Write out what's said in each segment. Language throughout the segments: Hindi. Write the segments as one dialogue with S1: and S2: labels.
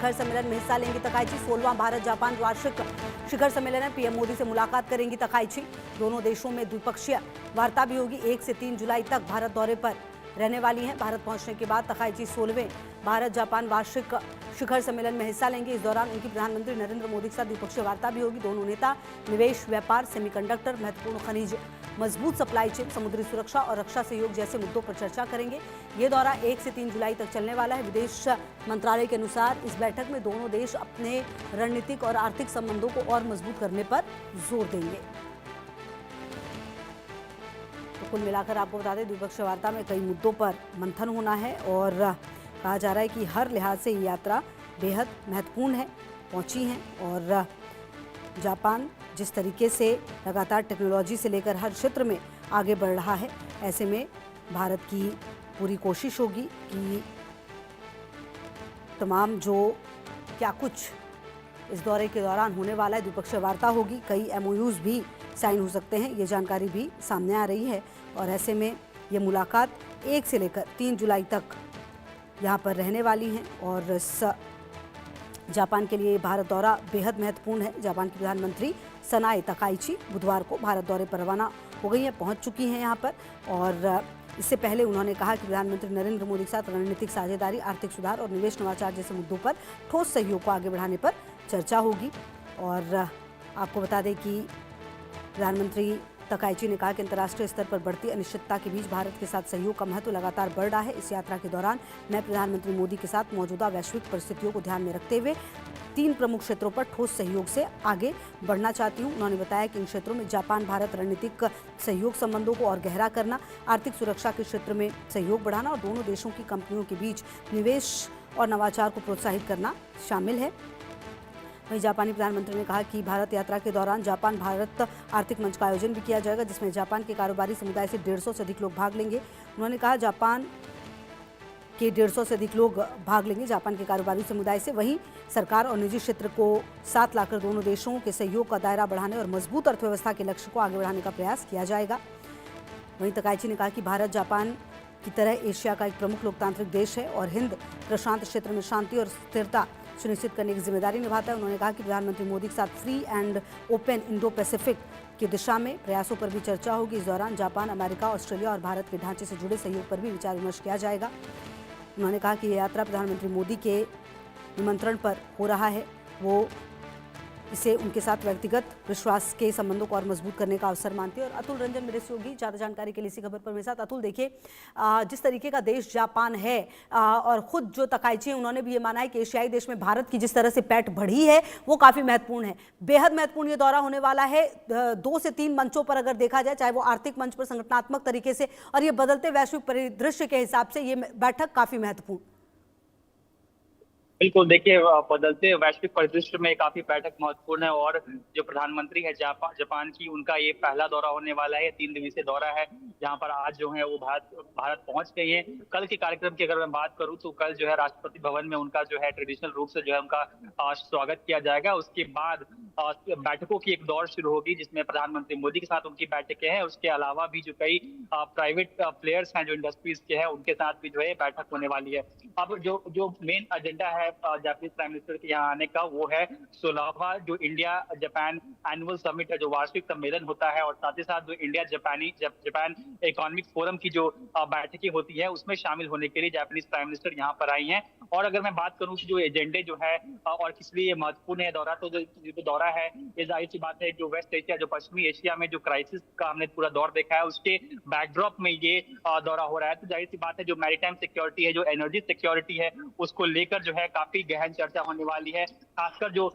S1: शिखर सम्मेलन में हिस्सा लेंगी तकाइची। 16वां भारत जापान वार्षिक शिखर सम्मेलन है। पीएम मोदी से मुलाकात करेंगी तकाइची। दोनों देशों में द्विपक्षीय वार्ता भी होगी। 1 से 3 जुलाई तक भारत दौरे पर रहने वाली हैं। भारत पहुंचने के बाद तकाइची 16वें भारत जापान वार्षिक शिखर सम्मेलन में हिस्सा लेंगे। इस दौरान उनकी प्रधानमंत्री नरेंद्र मोदी के साथ द्विपक्षीय वार्ता भी होगी। दोनों नेता निवेश, व्यापार, सेमीकंडक्टर, महत्वपूर्ण खनिज, मजबूत सप्लाई चेन, समुद्री सुरक्षा और रक्षा सहयोग जैसे मुद्दों पर चर्चा करेंगे। ये दौरा 1 से 3 जुलाई तक चलने वाला है। विदेश मंत्रालय के अनुसार इस बैठक में दोनों देश अपने रणनीतिक और आर्थिक संबंधों को और मजबूत करने पर जोर देंगे। तो कुल मिलाकर आपको बता दें, द्विपक्षीय वार्ता में कई मुद्दों पर मंथन होना है और कहा जा रहा है कि हर लिहाज से ये यात्रा बेहद महत्वपूर्ण है, पहुंची हैं। और जापान जिस तरीके से लगातार टेक्नोलॉजी से लेकर हर क्षेत्र में आगे बढ़ रहा है, ऐसे में भारत की पूरी कोशिश होगी कि तमाम जो क्या कुछ इस दौरे के दौरान होने वाला है, द्विपक्षीय वार्ता होगी, कई MOUs भी साइन हो सकते हैं, ये जानकारी भी सामने आ रही है। और ऐसे में ये मुलाकात 1 से लेकर 3 जुलाई तक यहाँ पर रहने वाली हैं। और इस जापान के लिए भारत दौरा बेहद महत्वपूर्ण है। जापान की प्रधानमंत्री सनाए तकाइची बुधवार को भारत दौरे पर रवाना हो गई हैं, पहुँच चुकी हैं यहाँ पर। और इससे पहले उन्होंने कहा कि प्रधानमंत्री नरेंद्र मोदी के साथ रणनीतिक साझेदारी, आर्थिक सुधार और निवेश नवाचार जैसे मुद्दों पर ठोस सहयोग को आगे बढ़ाने पर चर्चा होगी। और आपको बता दें कि प्रधानमंत्री तकाइची ने कहा कि अंतर्राष्ट्रीय स्तर पर बढ़ती अनिश्चितता के बीच भारत के साथ सहयोग का महत्व लगातार बढ़ रहा है। इस यात्रा के दौरान मैं प्रधानमंत्री मोदी के साथ मौजूदा वैश्विक परिस्थितियों को ध्यान में रखते हुए 3 प्रमुख क्षेत्रों पर ठोस सहयोग से आगे बढ़ना चाहती हूँ। उन्होंने बताया कि इन क्षेत्रों में जापान भारत रणनीतिक सहयोग संबंधों को और गहरा करना, आर्थिक सुरक्षा के क्षेत्र में सहयोग बढ़ाना और दोनों देशों की कंपनियों के बीच निवेश और नवाचार को प्रोत्साहित करना शामिल है। वहीं जापानी प्रधानमंत्री ने कहा कि भारत यात्रा के दौरान जापान भारत आर्थिक मंच का आयोजन भी किया जाएगा, जिसमें जापान के कारोबारी समुदाय से 150 से अधिक लोग भाग लेंगे। उन्होंने कहा जापान के 150 से अधिक लोग भाग लेंगे जापान के कारोबारी समुदाय से। वहीं सरकार और निजी क्षेत्र को साथ लाकर दोनों देशों के सहयोग का दायरा बढ़ाने और मजबूत अर्थव्यवस्था के लक्ष्य को आगे बढ़ाने का प्रयास किया जाएगा। वहीं तकाइची ने कहा कि भारत जापान की तरह एशिया का एक प्रमुख लोकतांत्रिक देश है और हिंद प्रशांत क्षेत्र में शांति और स्थिरता सुनिश्चित करने की जिम्मेदारी निभाता है। उन्होंने कहा कि प्रधानमंत्री मोदी के साथ free and open Indo Pacific की दिशा में प्रयासों पर भी चर्चा होगी। इस दौरान जापान, अमेरिका, ऑस्ट्रेलिया और भारत के ढांचे से जुड़े सहयोग पर भी विचार विमर्श किया जाएगा। उन्होंने कहा कि यह यात्रा प्रधानमंत्री मोदी के निमंत्रण पर हो रहा है। वो इसे उनके साथ व्यक्तिगत विश्वास के संबंधों को और मजबूत करने का अवसर मानते हैं। और अतुल रंजन मेरे सहयोगी ज़्यादा जानकारी के लिए इसी खबर पर मेरे साथ। अतुल, देखिए जिस तरीके का देश जापान है और ख़ुद जो तकाइची हैं उन्होंने भी ये माना है कि एशियाई देश में भारत की जिस तरह से पैठ बढ़ी है वो काफ़ी महत्वपूर्ण है, बेहद महत्वपूर्ण ये दौरा होने वाला है। 2 से 3 मंचों पर अगर देखा जाए, चाहे वो आर्थिक मंच पर, संगठनात्मक तरीके से और ये बदलते वैश्विक परिदृश्य के हिसाब से ये बैठक काफ़ी महत्वपूर्ण।
S2: बिल्कुल, देखिए बदलते वैश्विक परिदृश्य में काफी बैठक महत्वपूर्ण है। और जो प्रधानमंत्री है जापान की, उनका ये पहला दौरा होने वाला है, 3 दिवसीय दौरा है, जहां पर आज जो है वो भारत पहुंच गई है। कल के कार्यक्रम की अगर मैं बात करूं तो कल जो है राष्ट्रपति भवन में उनका जो है ट्रेडिशनल रूप से जो है उनका स्वागत किया जाएगा। उसके बाद बैठकों की एक दौर शुरू होगी जिसमें प्रधानमंत्री मोदी के साथ उनकी बैठकें हैं। उसके अलावा भी जो कई प्राइवेट प्लेयर्स हैं जो इंडस्ट्रीज के हैं, उनके साथ भी जो है बैठक होने वाली है। अब जो मेन एजेंडा है जापानीज प्राइम मिनिस्टर के यहाँ आने का, वो है 16वां जो इंडिया जापान एनुअल समिट है, जो वार्षिक सम्मेलन होता है। और साथ ही साथ जो इंडिया जापान इकोनॉमिक फोरम की जो बैठकें होती है, उसमें शामिल होने के लिए जापानीज प्राइम मिनिस्टर यहाँ पर आई हैं। और अगर मैं बात करूँ कि जो एजेंडे जो है और किस लिए ये महत्वपूर्ण है दौरा, तो जो दौरा है, ये जाहिर सी बात है जो वेस्ट एशिया, जो पश्चिमी एशिया में जो क्राइसिस का हमने पूरा दौर देखा है, उसके बैकड्रॉप में ये दौरा हो रहा है। तो जाहिर सी बात है जो मैरीटाइम सिक्योरिटी है, जो एनर्जी सिक्योरिटी है, उसको लेकर जो है काफी गहन चर्चा होने वाली है। खासकर जो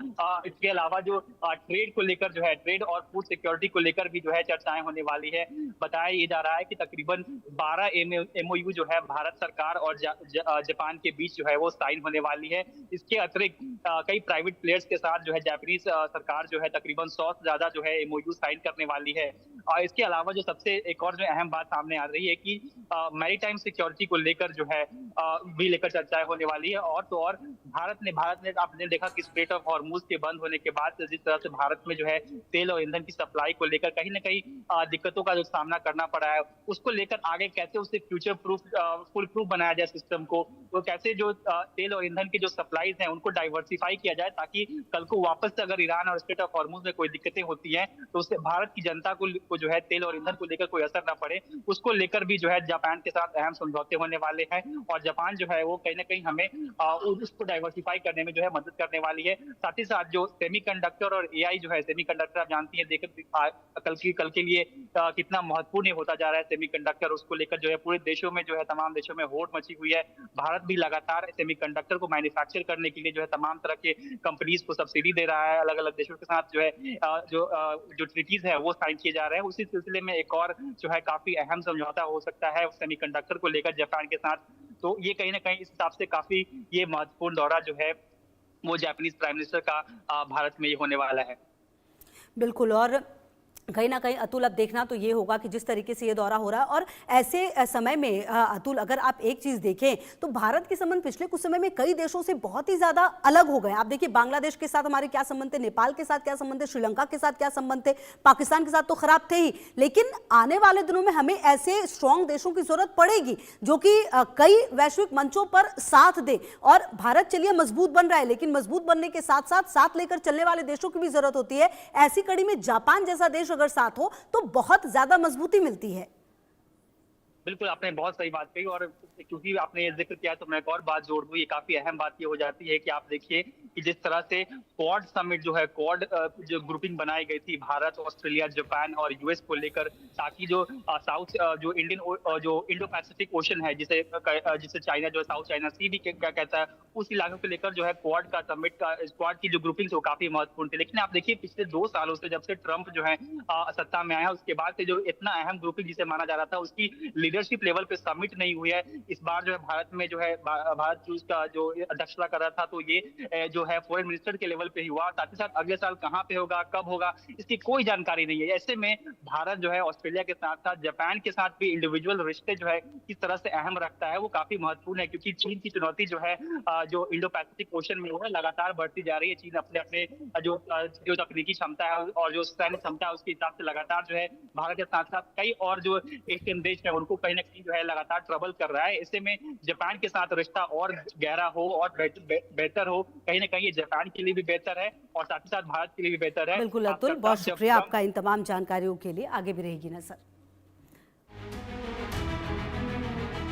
S2: इसके अलावा जो ट्रेड को लेकर जो है, ट्रेड और फूड सिक्योरिटी को लेकर भी जो है चर्चाएं होने वाली है। बताया ये जा रहा है कि तकरीबन 12 MOU जो है भारत सरकार और जापान के बीच जो है वो साइन होने वाली है। इसके अतिरिक्त कई प्राइवेट प्लेयर्स के साथ जो है जापानीज सरकार जो है तकरीबन 100 से ज्यादा जो है MOU साइन करने वाली है। और इसके अलावा जो सबसे एक और जो अहम बात सामने आ रही है कि मैरीटाइम सिक्योरिटी को लेकर जो है भी लेकर चर्चाएं होने वाली है। और तो और भारत ने आपने देखा कि स्ट्रेट ऑफ हॉर्मुज के बंद होने के बाद से जिस तरह से भारत में जो है तेल और ईंधन की सप्लाई को लेकर कहीं न कहीं दिक्कतों का जो सामना करना पड़ा है, उसको लेकर आगे कैसे उसे फ्यूचर प्रूफ फुल प्रूफ बनाया जाए सिस्टम को, वो कैसे जो तेल और ईंधन की जो सप्लाईज हैं उनको डाइवर्सिफाई किया जाए, ताकि कल को वापस से अगर ईरान और स्ट्रेट ऑफ हॉर्मुज में कोई दिक्कतें होती हैं तो उससे भारत की जनता को जो है तेल और ईंधन को लेकर कोई असर ना पड़े, उसको लेकर भी जो है जापान के साथ अहम समझौते होने वाले हैं। और जापान जो है वो कहीं न कहीं हमें उसको डाइवर्सिफाई करने में जो है मदद करने वाली है। साथ ही साथ जो सेमीकंडक्टर और एआई जो है, सेमीकंडक्टर आप जानती हैं देखिए कल के लिए कितना महत्वपूर्ण होता जा रहा है सेमीकंडक्टर, उसको लेकर जो है पूरे देशों में जो है तमाम देशों में होड़ मची हुई है। भारत भी लगातार सेमीकंडक्टर को मैन्युफैक्चर करने के लिए जो है तमाम तरह के कंपनीज को सब्सिडी दे रहा है, अलग अलग देशों के साथ जो है जो ट्रीटीज है वो साइन किए जा रहे हैं। उसी सिलसिले में एक और जो है काफी अहम समझौता हो सकता है सेमीकंडक्टर को लेकर जापान के साथ। तो ये कहीं ना कहीं इस हिसाब से काफी ये महत्वपूर्ण दौरा जो है वो जापानीज प्राइम मिनिस्टर का भारत में ये होने वाला है।
S1: बिल्कुल। और कहीं ना कहीं अतुल अब देखना तो ये होगा कि जिस तरीके से ये दौरा हो रहा है, और ऐसे समय में अतुल अगर आप एक चीज देखें तो भारत के संबंध पिछले कुछ समय में कई देशों से बहुत ही ज्यादा अलग हो गए। आप देखिए बांग्लादेश के साथ हमारे क्या संबंध थे, नेपाल के साथ क्या संबंध थे, श्रीलंका के साथ क्या संबंध थे, पाकिस्तान के साथ तो खराब थे ही, लेकिन आने वाले दिनों में हमें ऐसे स्ट्रॉन्ग देशों की जरूरत पड़ेगी जो कि कई वैश्विक मंचों पर साथ दे। और भारत चलिए मजबूत बन रहा है, लेकिन मजबूत बनने के साथ साथ साथ लेकर चलने वाले देशों की भी जरूरत होती है। ऐसी कड़ी में जापान जैसा देश अगर साथ हो तो बहुत ज्यादा मजबूती मिलती है।
S2: बिल्कुल, आपने बहुत सही बात कही, और क्योंकि आपने ये जिक्र किया तो मैं एक और बात जोड़ दूं। ये काफी अहम बात ये हो जाती है कि आप देखिए कि जिस तरह से क्वाड समिट जो है, क्वाड जो ग्रुपिंग बनाई गई थी भारत, ऑस्ट्रेलिया, जापान और यूएस को लेकर, ताकि जो साउथ जो इंडो पैसिफिक ओशन है, जिसे चाइना जो साउथ चाइना सी भी क्या कहता है, उस इलाके को लेकर जो है क्वाड का समिट का क्वाड की जो ग्रुपिंग वो काफी महत्वपूर्ण थी। लेकिन आप देखिए पिछले 2 सालों से जब से ट्रंप जो है सत्ता में आया, उसके बाद से जो इतना अहम ग्रुपिंग जिसे माना जा रहा था उसकी लीडरशिप लेवल पे समिट नहीं हुई है। इस बार जो है भारत में जो है भारत जो उसका जो अध्यक्षता कर रहा था, तो ये जो है फॉरेन मिनिस्टर के लेवल पे ही हुआ। साथ ही साथ अगले साल कहाँ पे होगा, कब होगा, इसकी कोई जानकारी नहीं है। ऐसे में भारत जो है ऑस्ट्रेलिया के साथ साथ जापान के साथ भी इंडिविजुअल रिश्ते जो है किस तरह से अहम रखता है वो काफी महत्वपूर्ण है, क्योंकि चीन की चुनौती जो है जो इंडो पैसिफिक ओशन में वो है लगातार बढ़ती जा रही है। चीन अपने अपने जो तकनीकी क्षमता है और जो सैन्य क्षमता है उसके हिसाब से लगातार जो है भारत के साथ साथ कई और जो एशियन देश है उनको कहीं ना कहीं जो है लगातार ट्रबल कर रहा है। ऐसे में जापान के साथ रिश्ता और गहरा हो और बेहतर हो, कहीं ना कहीं ये जापान के लिए भी बेहतर है और साथ ही साथ भारत के लिए भी बेहतर है।
S1: बिल्कुल अतुल, बहुत शुक्रिया आपका इन तमाम जानकारियों के लिए। आगे भी रहेगी नजर।